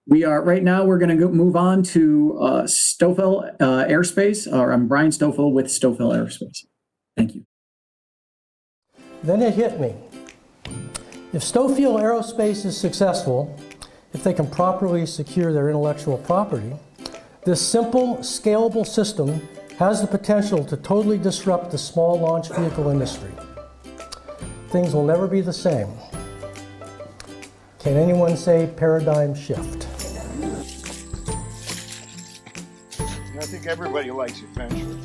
We are right now. We're going to move on to Stofiel Aerospace. Or I'm Brian Stofiel with Stofiel Aerospace. Thank you. Then it hit me. If Stofiel Aerospace is successful, if they can properly secure their intellectual property, this simple, scalable system has the potential to totally disrupt the small launch vehicle industry. Things will never be the same. Can anyone say paradigm shift? I think everybody likes adventure.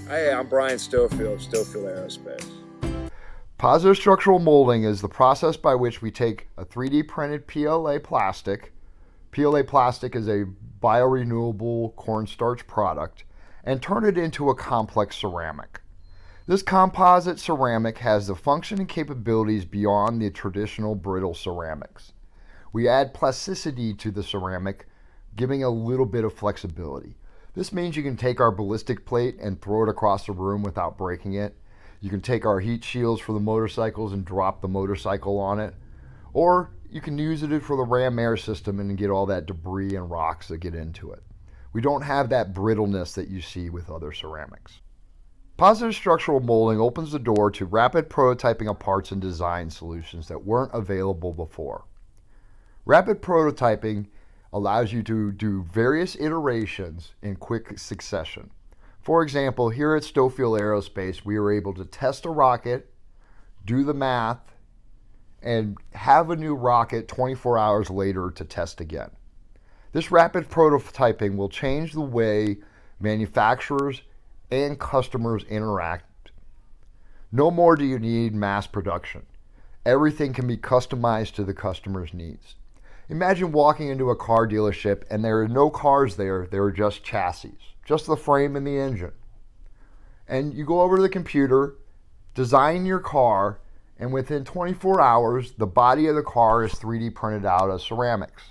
Hey, I'm Brian Stofiel of Stofiel Aerospace. Positive structural molding is the process by which we take a 3D printed PLA plastic. PLA plastic is a biorenewable cornstarch product, and turn it into a complex ceramic. This composite ceramic has the function and capabilities beyond the traditional brittle ceramics. We add plasticity to the ceramic, giving a little bit of flexibility. This means you can take our ballistic plate and throw it across the room without breaking it. You can take our heat shields for the motorcycles and drop the motorcycle on it. Or you can use it for the ram air system and get all that debris and rocks that get into it. We don't have that brittleness that you see with other ceramics. Positive structural molding opens the door to rapid prototyping of parts and design solutions that weren't available before. Rapid prototyping allows you to do various iterations in quick succession. For example, here at Stofiel Aerospace, we were able to test a rocket, do the math, and have a new rocket 24 hours later to test again. This rapid prototyping will change the way manufacturers and customers interact. No more do you need mass production. Everything can be customized to the customer's needs. Imagine walking into a car dealership and there are no cars there are just chassis, just the frame and the engine. And you go over to the computer, design your car, and within 24 hours, the body of the car is 3D printed out as ceramics.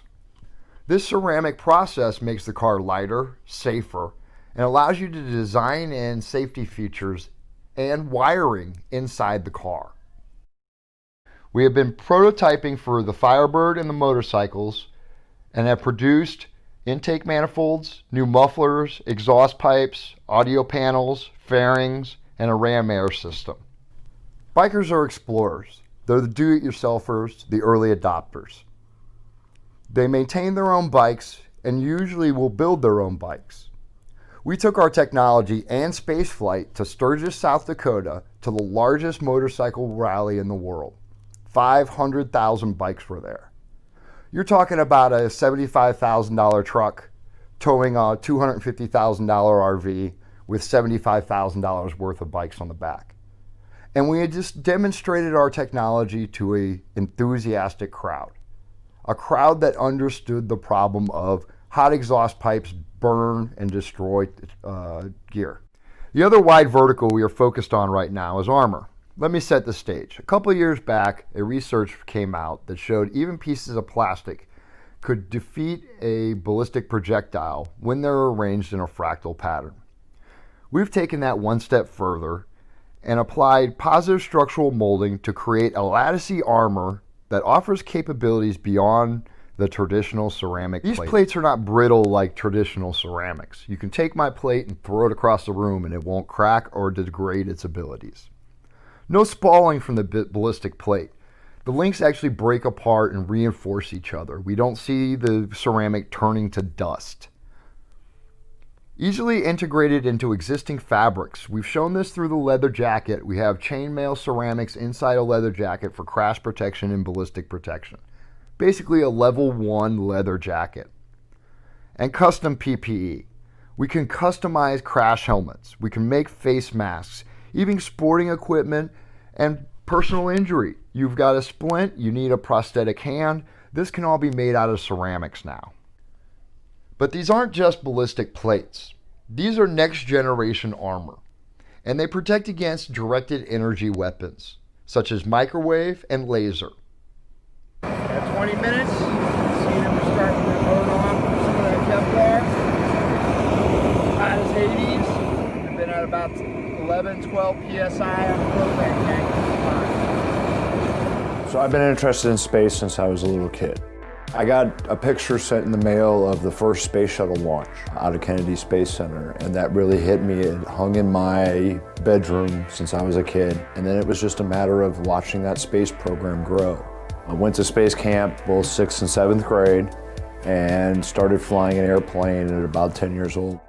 This ceramic process makes the car lighter, safer, and allows you to design in safety features and wiring inside the car. We have been prototyping for the Firebird and the motorcycles and have produced intake manifolds, new mufflers, exhaust pipes, audio panels, fairings, and a ram air system. Bikers are explorers. They're the do-it-yourselfers, the early adopters. They maintain their own bikes and usually will build their own bikes. We took our technology and space flight to Sturgis, South Dakota, to the largest motorcycle rally in the world. 500,000 bikes were there. You're talking about a $75,000 truck towing a $250,000 RV with $75,000 worth of bikes on the back. And we had just demonstrated our technology to an enthusiastic crowd. A crowd that understood the problem of hot exhaust pipes burn and destroy gear. The other wide vertical we are focused on right now is armor. Let me set the stage. A couple of years back, a research came out that showed even pieces of plastic could defeat a ballistic projectile when they're arranged in a fractal pattern. We've taken that one step further and applied positive structural molding to create a latticey armor that offers capabilities beyond the traditional ceramic plate. These plates are not brittle like traditional ceramics. You can take my plate and throw it across the room and it won't crack or degrade its abilities. No spalling from the ballistic plate. The links actually break apart and reinforce each other. We don't see the ceramic turning to dust. Easily integrated into existing fabrics. We've shown this through the leather jacket. We have chainmail ceramics inside a leather jacket for crash protection and ballistic protection. Basically a level 1 leather jacket. And custom PPE. We can customize crash helmets. We can make face masks, even sporting equipment and personal injury. You've got a splint, you need a prosthetic hand. This can all be made out of ceramics now. But these aren't just ballistic plates. These are next generation armor, and they protect against directed energy weapons, such as microwave and laser. At 20 minutes, see them starting to burn off some of that Kevlar. Hot as Hades. We've been at about 11, 12 PSI on the propane tank at the time. So I've been interested in space since I was a little kid. I got a picture sent in the mail of the first space shuttle launch out of Kennedy Space Center, and that really hit me. It hung in my bedroom since I was a kid, and then it was just a matter of watching that space program grow. I went to space camp both 6th and 7th grade and started flying an airplane at about 10 years old.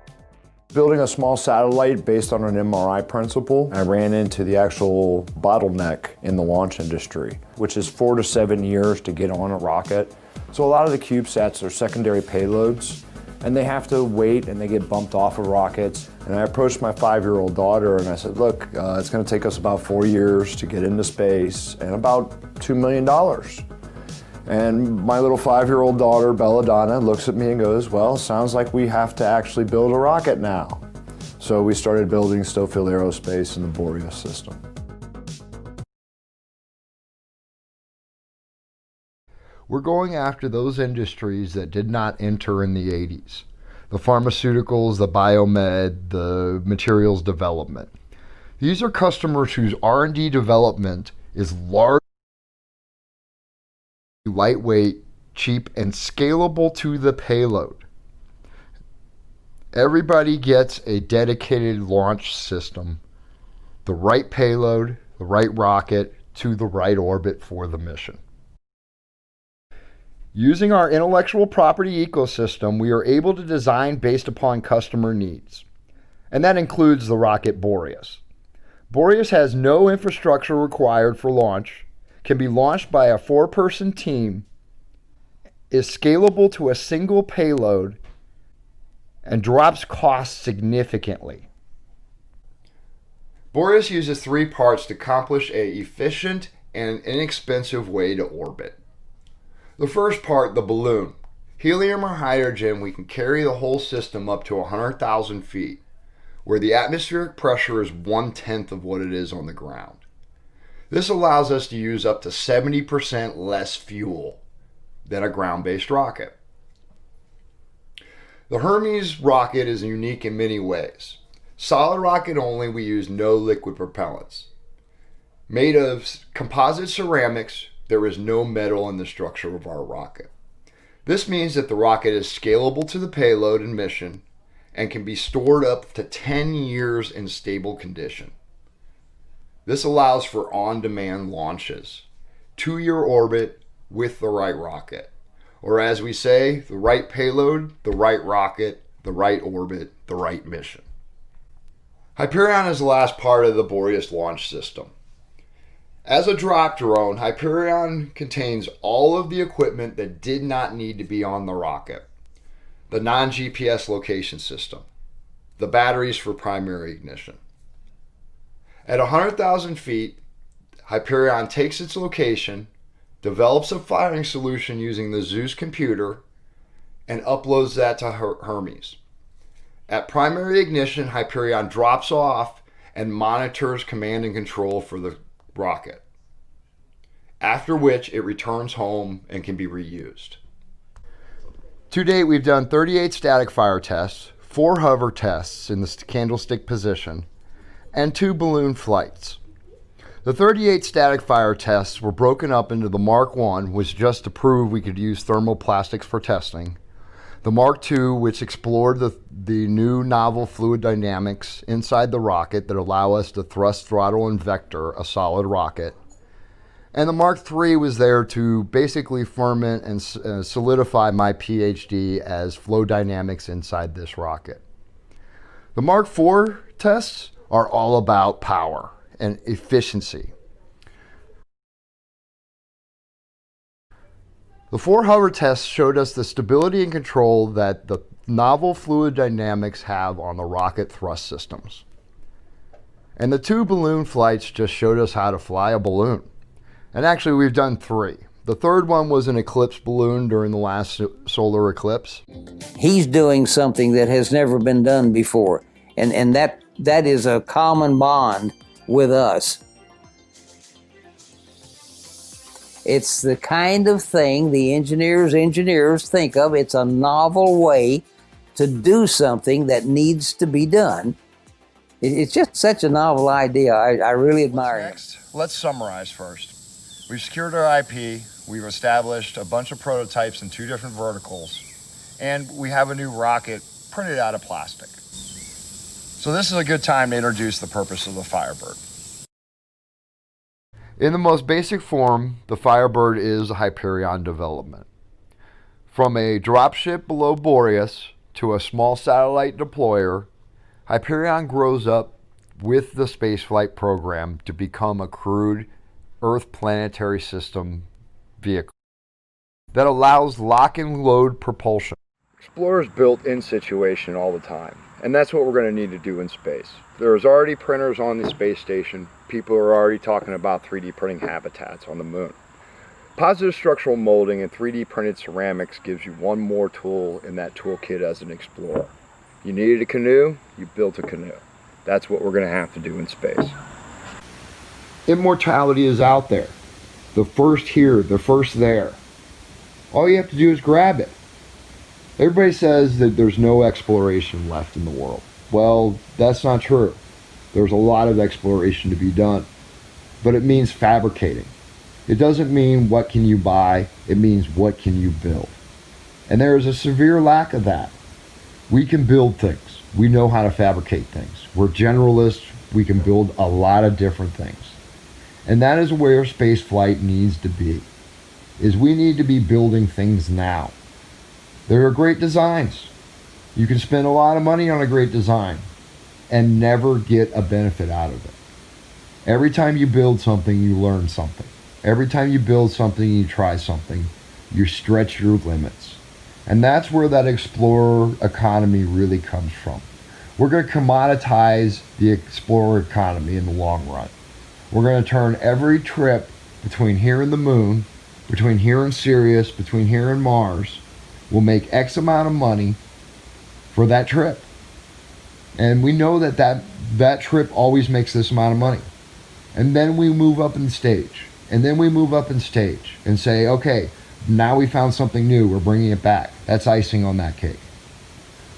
Building a small satellite based on an MRI principle, I ran into the actual bottleneck in the launch industry, which is 4 to 7 years to get on a rocket. So a lot of the CubeSats are secondary payloads, and they have to wait and they get bumped off of rockets. And I approached my 5-year-old daughter and I said, look, it's gonna take us about 4 years to get into space and about $2 million. And my little 5-year-old daughter, Belladonna, looks at me and goes, well, sounds like we have to actually build a rocket now. So we started building Stofiel Aerospace and the Boreas system. We're going after those industries that did not enter in the 80s. The pharmaceuticals, the biomed, the materials development. These are customers whose R&D development is large, lightweight, cheap, and scalable to the payload. Everybody gets a dedicated launch system, the right payload, the right rocket, to the right orbit for the mission. Using our intellectual property ecosystem, we are able to design based upon customer needs. And that includes the rocket Boreas. Boreas has no infrastructure required for launch, can be launched by a 4-person team, is scalable to a single payload, and drops costs significantly. Boreas uses 3 parts to accomplish an efficient and inexpensive way to orbit. The first part, the balloon. Helium or hydrogen, we can carry the whole system up to 100,000 feet, where the atmospheric pressure is 1/10 of what it is on the ground. This allows us to use up to 70% less fuel than a ground-based rocket. The Hermes rocket is unique in many ways. Solid rocket only, we use no liquid propellants. Made of composite ceramics, there is no metal in the structure of our rocket. This means that the rocket is scalable to the payload and mission and can be stored up to 10 years in stable condition. This allows for on-demand launches, 2-year orbit with the right rocket. Or as we say, the right payload, the right rocket, the right orbit, the right mission. Hyperion is the last part of the Boreas launch system. As a drop drone, Hyperion contains all of the equipment that did not need to be on the rocket. The non-GPS location system, the batteries for primary ignition. At 100,000 feet, Hyperion takes its location, develops a firing solution using the Zeus computer, and uploads that to Hermes. At primary ignition, Hyperion drops off and monitors command and control for the rocket, after which it returns home and can be reused. To date, we've done 38 static fire tests, 4 hover tests in the candlestick position, and 2 balloon flights. The 38 static fire tests were broken up into the Mark I, which just to prove we could use thermoplastics for testing, the Mark II, which explored the new novel fluid dynamics inside the rocket that allow us to thrust, throttle, and vector a solid rocket. And the Mark III was there to basically ferment and solidify my PhD as flow dynamics inside this rocket. The Mark IV tests are all about power and efficiency. The 4 hover tests showed us the stability and control that the novel fluid dynamics have on the rocket thrust systems. And the 2 balloon flights just showed us how to fly a balloon. And actually we've done 3. The 3rd one was an eclipse balloon during the last solar eclipse. He's doing something that has never been done before. And that is a common bond with us. It's the kind of thing the engineers think of. It's a novel way to do something that needs to be done. It's just such a novel idea. I really admire it. Next, let's summarize first. We've secured our IP, we've established a bunch of prototypes in 2 different verticals, and we have a new rocket printed out of plastic. So this is a good time to introduce the purpose of the Firebird. In the most basic form, the Firebird is a Hyperion development. From a dropship below Boreas to a small satellite deployer, Hyperion grows up with the spaceflight program to become a crewed Earth planetary system vehicle that allows lock and load propulsion. Explorers built in situation all the time, and that's what we're going to need to do in space. There's already printers on the space station. People are already talking about 3D printing habitats on the moon. Positive structural molding and 3D printed ceramics gives you one more tool in that toolkit as an explorer. You needed a canoe, you built a canoe. That's what we're going to have to do in space. Immortality is out there. The first here, the first there. All you have to do is grab it. Everybody says that there's no exploration left in the world. Well, that's not true. There's a lot of exploration to be done. But it means fabricating. It doesn't mean what can you buy, it means what can you build. And there is a severe lack of that. We can build things. We know how to fabricate things. We're generalists. We can build a lot of different things. And that is where space flight needs to be, is we need to be building things now. There are great designs. You can spend a lot of money on a great design and never get a benefit out of it. Every time you build something, you learn something. Every time you build something, you try something, you stretch your limits. And that's where that explorer economy really comes from. We're going to commoditize the explorer economy in the long run. We're going to turn every trip between here and the moon, between here and Sirius, between here and Mars, we'll make X amount of money for that trip. And we know that trip always makes this amount of money. And then we move up in stage. And then we move up in stage and say, okay, now we found something new, we're bringing it back. That's icing on that cake.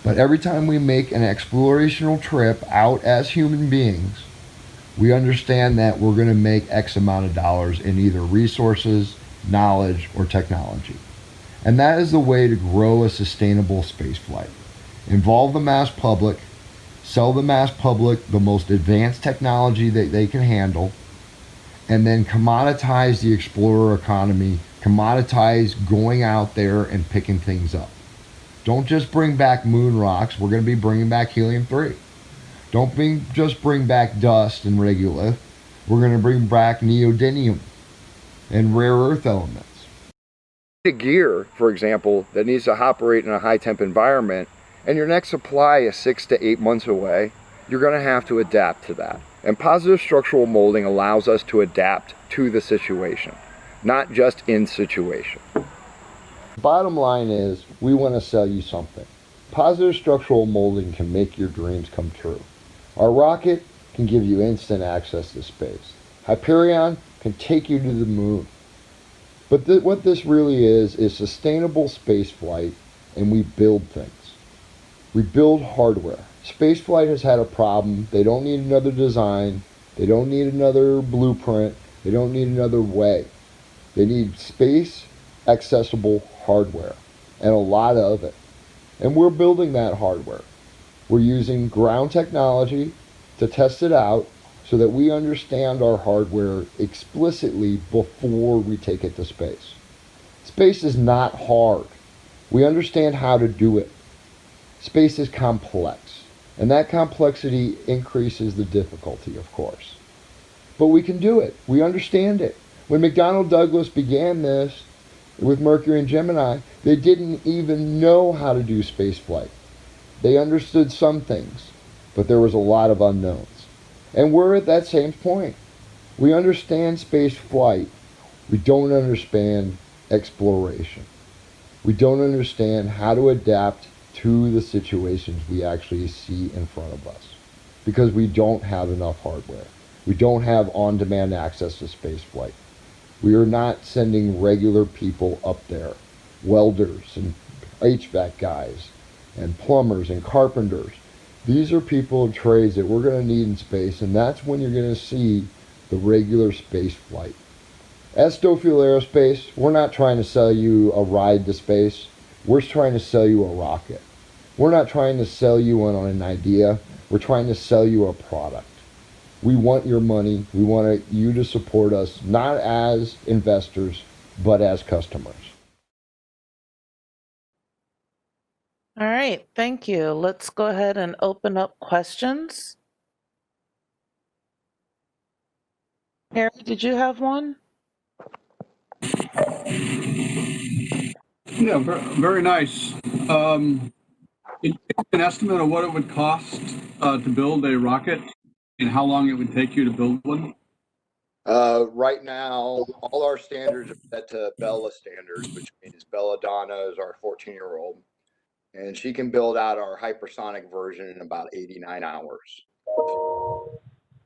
But every time we make an explorational trip out as human beings, we understand that we're going to make X amount of dollars in either resources, knowledge, or technology. And that is the way to grow a sustainable space flight. Involve the mass public, sell the mass public the most advanced technology that they can handle, and then commoditize the explorer economy, commoditize going out there and picking things up. Don't just bring back moon rocks, we're going to be bringing back helium-3. Don't just bring back dust and regolith, we're going to bring back neodymium and rare earth elements. A gear, for example, that needs to operate in a high temp environment, and your next supply is 6 to 8 months away, you're going to have to adapt to that. And positive structural molding allows us to adapt to the situation, not just in situation. Bottom line is, we want to sell you something. Positive structural molding can make your dreams come true. Our rocket can give you instant access to space. Hyperion can take you to the moon. But what this really is sustainable space flight, and we build things. We build hardware. Spaceflight has had a problem. They don't need another design. They don't need another blueprint. They don't need another way. They need space accessible hardware, and a lot of it. And we're building that hardware. We're using ground technology to test it out so that we understand our hardware explicitly before we take it to space. Space is not hard. We understand how to do it. Space is complex, and that complexity increases the difficulty, of course. But we can do it. We understand it. When McDonnell Douglas began this with Mercury and Gemini, they didn't even know how to do space flight. They understood some things, but there was a lot of unknowns. And we're at that same point. We understand space flight. We don't understand exploration. We don't understand how to adapt to the situations we actually see in front of us, because we don't have enough hardware. We don't have on-demand access to space flight. We are not sending regular people up there, welders and HVAC guys and plumbers and carpenters. These are people of trades that we're going to need in space, and that's when you're going to see the regular space flight. At Stofiel Aerospace, we're not trying to sell you a ride to space. We're trying to sell you a rocket. We're not trying to sell you on an idea. We're trying to sell you a product. We want your money. We want you to support us, not as investors, but as customers. All right, thank you. Let's go ahead and open up questions. Harry, did you have one? Yeah, very nice. Can you give an estimate of what it would cost to build a rocket and how long it would take you to build one? Right now, all our standards are set to Bella standards, which means Belladonna is our 14-year-old, and she can build out our hypersonic version in about 89 hours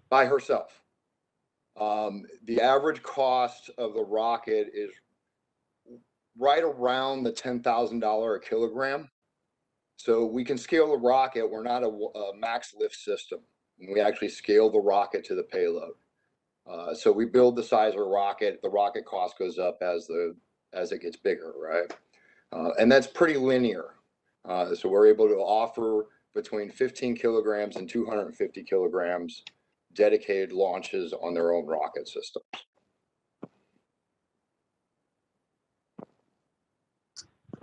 by herself. The average cost of the rocket is right around the $10,000 a kilogram. So we can scale the rocket. We're not a max lift system. We actually scale the rocket to the payload. So we build the size of a rocket. The rocket cost goes up as it gets bigger, right? And that's pretty linear. So we're able to offer between 15 kilograms and 250 kilograms dedicated launches on their own rocket system.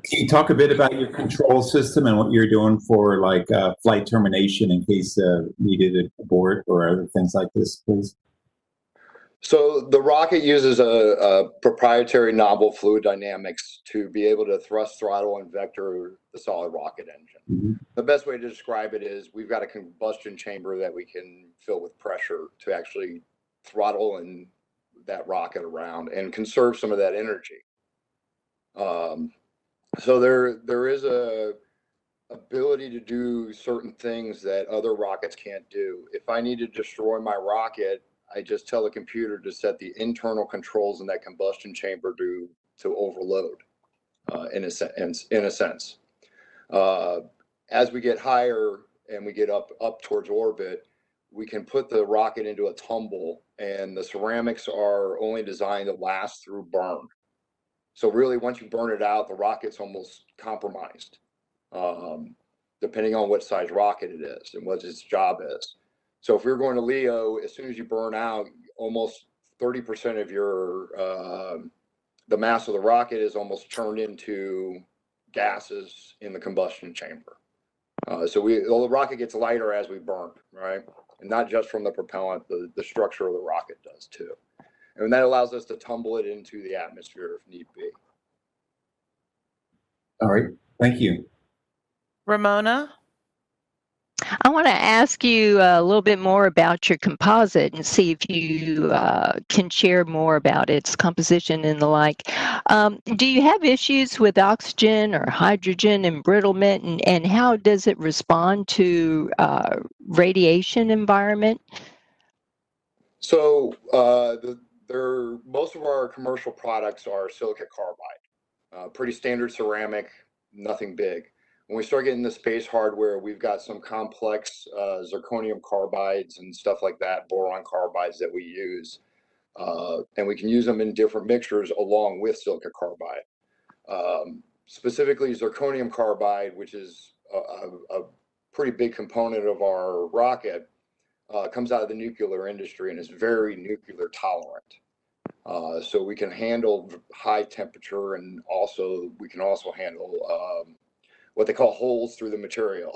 Can you talk a bit about your control system and what you're doing for like flight termination in case needed abort or other things like this, please? So the rocket uses a proprietary novel fluid dynamics to be able to thrust, throttle, and vector the solid rocket engine. Mm-hmm. The best way to describe it is we've got a combustion chamber that we can fill with pressure to actually throttle and that rocket around and conserve some of that energy. So there is a ability to do certain things that other rockets can't do. If I need to destroy my rocket, I just tell the computer to set the internal controls in that combustion chamber to overload, in a sense. As we get higher and we get up towards orbit, we can put the rocket into a tumble, and the ceramics are only designed to last through burn. So really, once you burn it out, the rocket's almost compromised, depending on what size rocket it is and what its job is. So if you're going to LEO, as soon as you burn out, almost 30% of your the mass of the rocket is almost turned into gases in the combustion chamber. So the rocket gets lighter as we burn, right? And not just from the propellant, the structure of the rocket does too. And that allows us to tumble it into the atmosphere if need be. All right, thank you. Ramona? I want to ask you a little bit more about your composite and see if you can share more about its composition and the like. Do you have issues with oxygen or hydrogen embrittlement, and how does it respond to radiation environment? So most of our commercial products are silicon carbide, pretty standard ceramic, nothing big. When we start getting the space hardware, we've got some complex zirconium carbides and stuff like that, boron carbides that we use. And we can use them in different mixtures along with silicon carbide. Specifically zirconium carbide, which is a pretty big component of our rocket, comes out of the nuclear industry and is very nuclear tolerant. So we can handle high temperature, and we can also handle what they call holes through the material.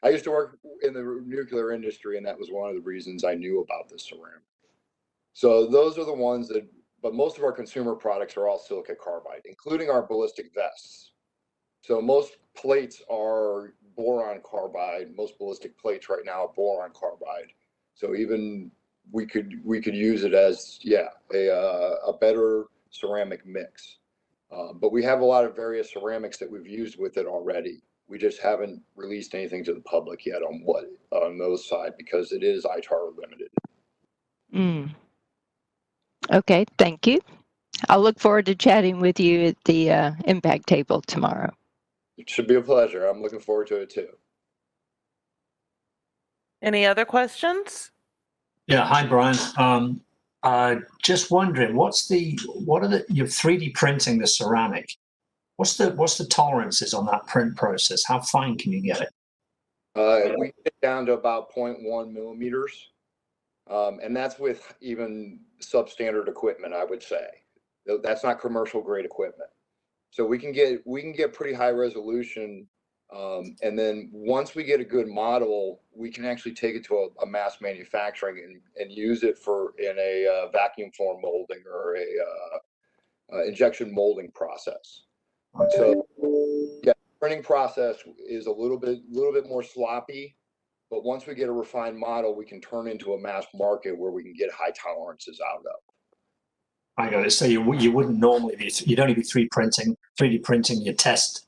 I used to work in the nuclear industry, and that was one of the reasons I knew about this ceramic. So those are the ones but most of our consumer products are all silicon carbide, including our ballistic vests. So most plates are boron carbide. Most ballistic plates right now are boron carbide. So even we could use it as a better ceramic mix. But we have a lot of various ceramics that we've used with it already. We just haven't released anything to the public yet on those side because it is ITAR limited. Mm. Okay, thank you. I'll look forward to chatting with you at the impact table tomorrow. It should be a pleasure. I'm looking forward to it too. Any other questions? Yeah, hi, Brian. Just wondering, you're 3D printing the ceramic. What's the tolerances on that print process? How fine can you get it? We get down to about 0.1 millimeters. And that's with even substandard equipment, I would say. That's not commercial grade equipment. So we can get pretty high resolution. And then once we get a good model, we can actually take it to a mass manufacturing and use it in a vacuum form molding or a injection molding process. So yeah, printing process is a little bit more sloppy, but once we get a refined model, we can turn into a mass market where we can get high tolerances out of. I got it. So you wouldn't normally you'd only be 3D printing your test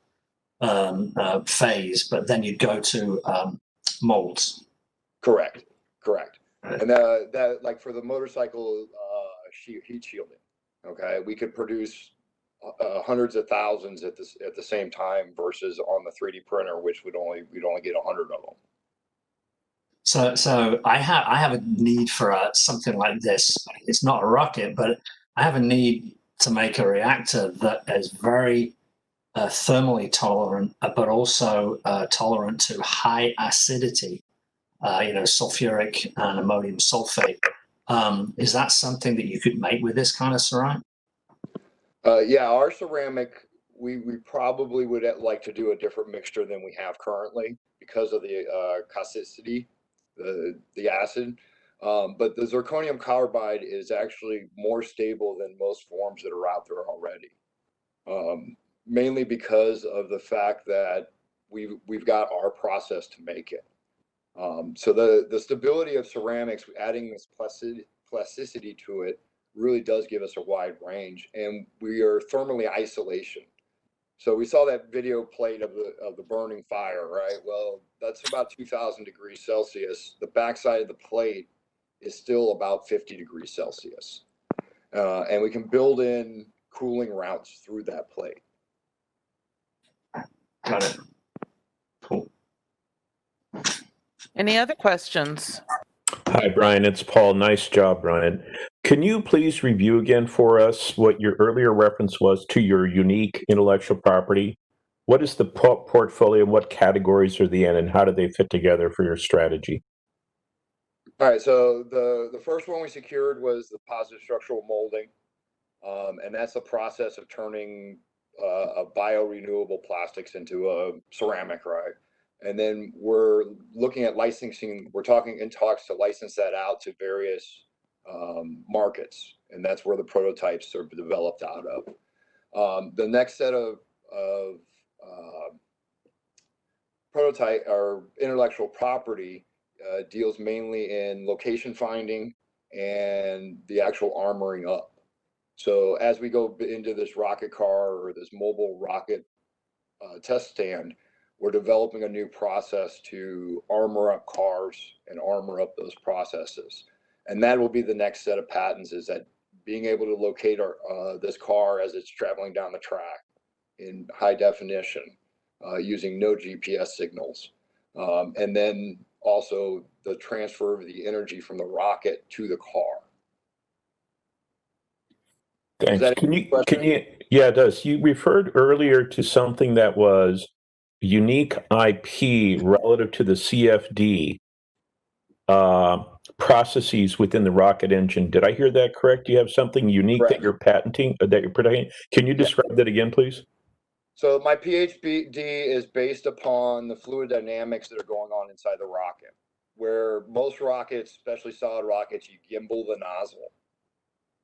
phase, but then you'd go to molds. Correct. And that like for the motorcycle heat shielding, okay, we could produce hundreds of thousands at the same time versus on the 3D printer, which we'd only get 100 of them. So I have a need for something like this. It's not a rocket, but I have a need to make a reactor that is very thermally tolerant, but also tolerant to high acidity, sulfuric and ammonium sulfate. Is that something that you could make with this kind of ceramic? Yeah, our ceramic, we probably would like to do a different mixture than we have currently because of the causticity, the acid. But the zirconium carbide is actually more stable than most forms that are out there already. Mainly because of the fact that we've got our process to make it. So the stability of ceramics, adding this plasticity to it, really does give us a wide range, and we are thermally isolation. So we saw that video plate of the burning fire, right? Well, that's about 2,000 degrees Celsius. The backside of the plate is still about 50 degrees Celsius, and we can build in cooling routes through that plate. Got it. Cool. Any other questions? Hi, Brian. It's Paul. Nice job, Brian. Can you please review again for us what your earlier reference was to your unique intellectual property? What is the portfolio? What categories are they in, and how do they fit together for your strategy? All right. So the first one we secured was the positive structural molding, and that's the process of turning a biorenewable plastics into a ceramic, right? And then we're looking at licensing. We're in talks to license that out to various markets, and that's where the prototypes are developed out of. The next set of prototype or intellectual property deals mainly in location finding and the actual armoring up. So as we go into this rocket car or this mobile rocket test stand, we're developing a new process to armor up cars and armor up those processes. And that will be the next set of patents, is that being able to locate this car as it's traveling down the track in high definition, using no GPS signals. And then also the transfer of the energy from the rocket to the car. Thanks. Yeah, it does. You referred earlier to something that was unique IP relative to the CFD processes within the rocket engine. Did I hear that correct? Do you have something unique that you're patenting, that you're protecting? Can you describe that again, please? So my PhD is based upon the fluid dynamics that are going on inside the rocket, where most rockets, especially solid rockets, you gimbal the nozzle.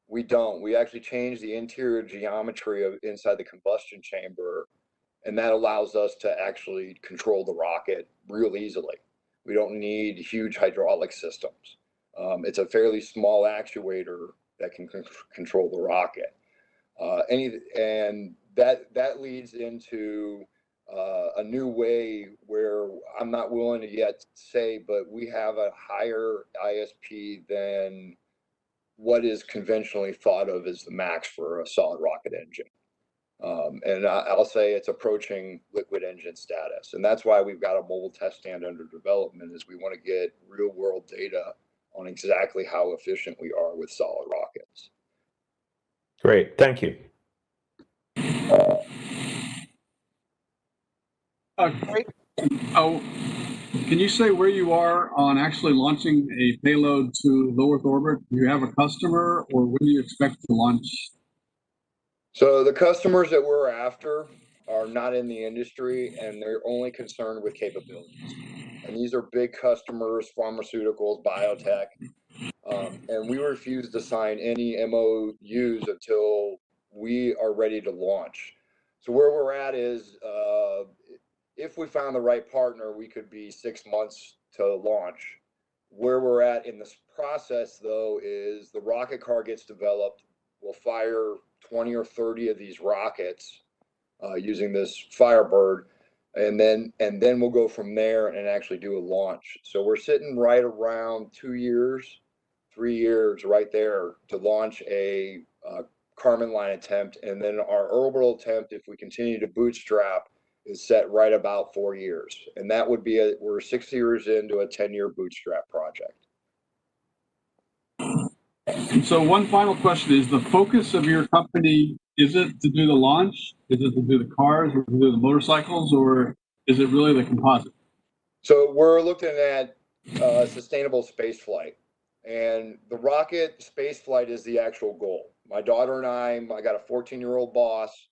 We don't. We actually change the interior geometry of inside the combustion chamber, and that allows us to actually control the rocket real easily. We don't need huge hydraulic systems. It's a fairly small actuator that can control the rocket. And that leads into a new way where I'm not willing to yet say, but we have a higher ISP than what is conventionally thought of as the max for a solid rocket engine. And I'll say it's approaching liquid engine status. And that's why we've got a mobile test stand under development, is we want to get real world data on exactly how efficient we are with solid rockets. Great, thank you. Oh, can you say where you are on actually launching a payload to low Earth orbit? Do you have a customer, or when do you expect to launch? So the customers that we're after are not in the industry, and they're only concerned with capabilities. And these are big customers, pharmaceuticals, biotech, and we refuse to sign any MOUs until we are ready to launch. So where we're at is, if we found the right partner, we could be 6 months to launch. Where we're at in this process, though, is the rocket car gets developed. We'll fire 20 or 30 of these rockets using this Firebird, and then we'll go from there and actually do a launch. So we're sitting right around 2 years, 3 years right there to launch a Kármán line attempt, and then our orbital attempt, if we continue to bootstrap, is set right about 4 years, and that would be we're 6 years into a 10-year bootstrap project. So one final question is, the focus of your company, is it to do the launch? Is it to do the cars, or to do the motorcycles, or is it really the composite? So we're looking at sustainable space flight, and the rocket space flight is the actual goal. My daughter and I got a 14-year-old boss.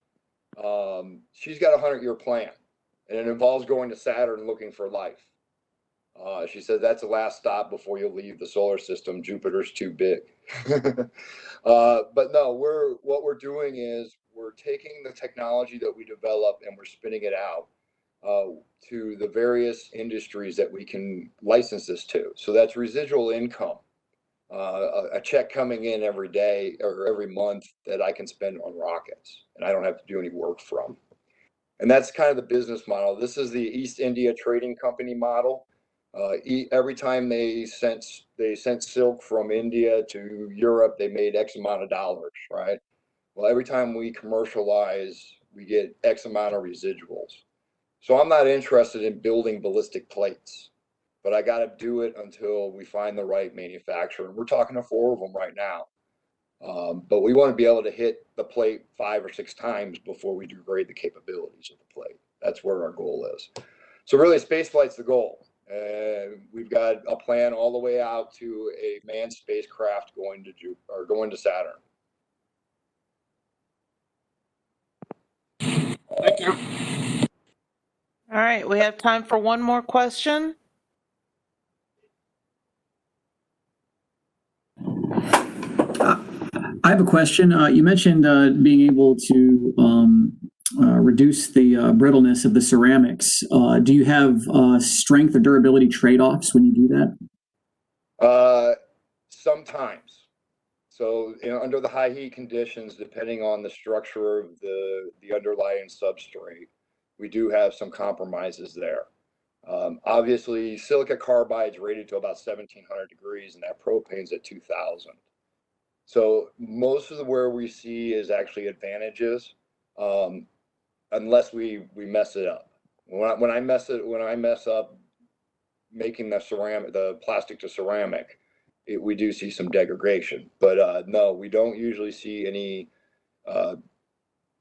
She's got a 100-year plan, and it involves going to Saturn looking for life. She said that's the last stop before you leave the solar system. Jupiter's too big. But no, what we're doing is we're taking the technology that we develop and we're spinning it out to the various industries that we can license this to. So that's residual income, a check coming in every day or every month that I can spend on rockets, and I don't have to do any work from. And that's kind of the business model. This is the East India Trading Company model. Every time they sent silk from India to Europe, they made X amount of dollars, right? Well, every time we commercialize, we get X amount of residuals. So I'm not interested in building ballistic plates, but I got to do it until we find the right manufacturer. We're talking to 4 of them right now. But we want to be able to hit the plate 5 or 6 times before we degrade the capabilities of the plate. That's where our goal is. So really, spaceflight's the goal. We've got a plan all the way out to a manned spacecraft going to Saturn. Thank you. All right, we have time for one more question. I have a question. You mentioned being able to reduce the brittleness of the ceramics. Do you have strength or durability trade-offs when you do that? Sometimes. So under the high heat conditions, depending on the structure of the underlying substrate, we do have some compromises there. Obviously, silica carbide is rated to about 1700 degrees, and that propane's at 2000. So most of where we see is actually advantages, unless we mess it up. When I mess up making the plastic to ceramic, we do see some degradation. But no, we don't usually see any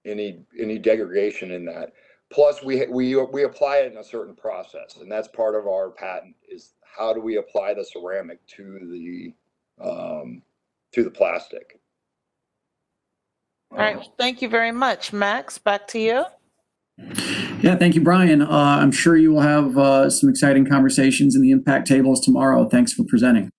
degradation in that. Plus, we apply it in a certain process, and that's part of our patent, is how do we apply the ceramic to the plastic. All right, well, thank you very much. Max, back to you. Yeah, thank you, Brian. I'm sure you will have some exciting conversations in the impact tables tomorrow. Thanks for presenting.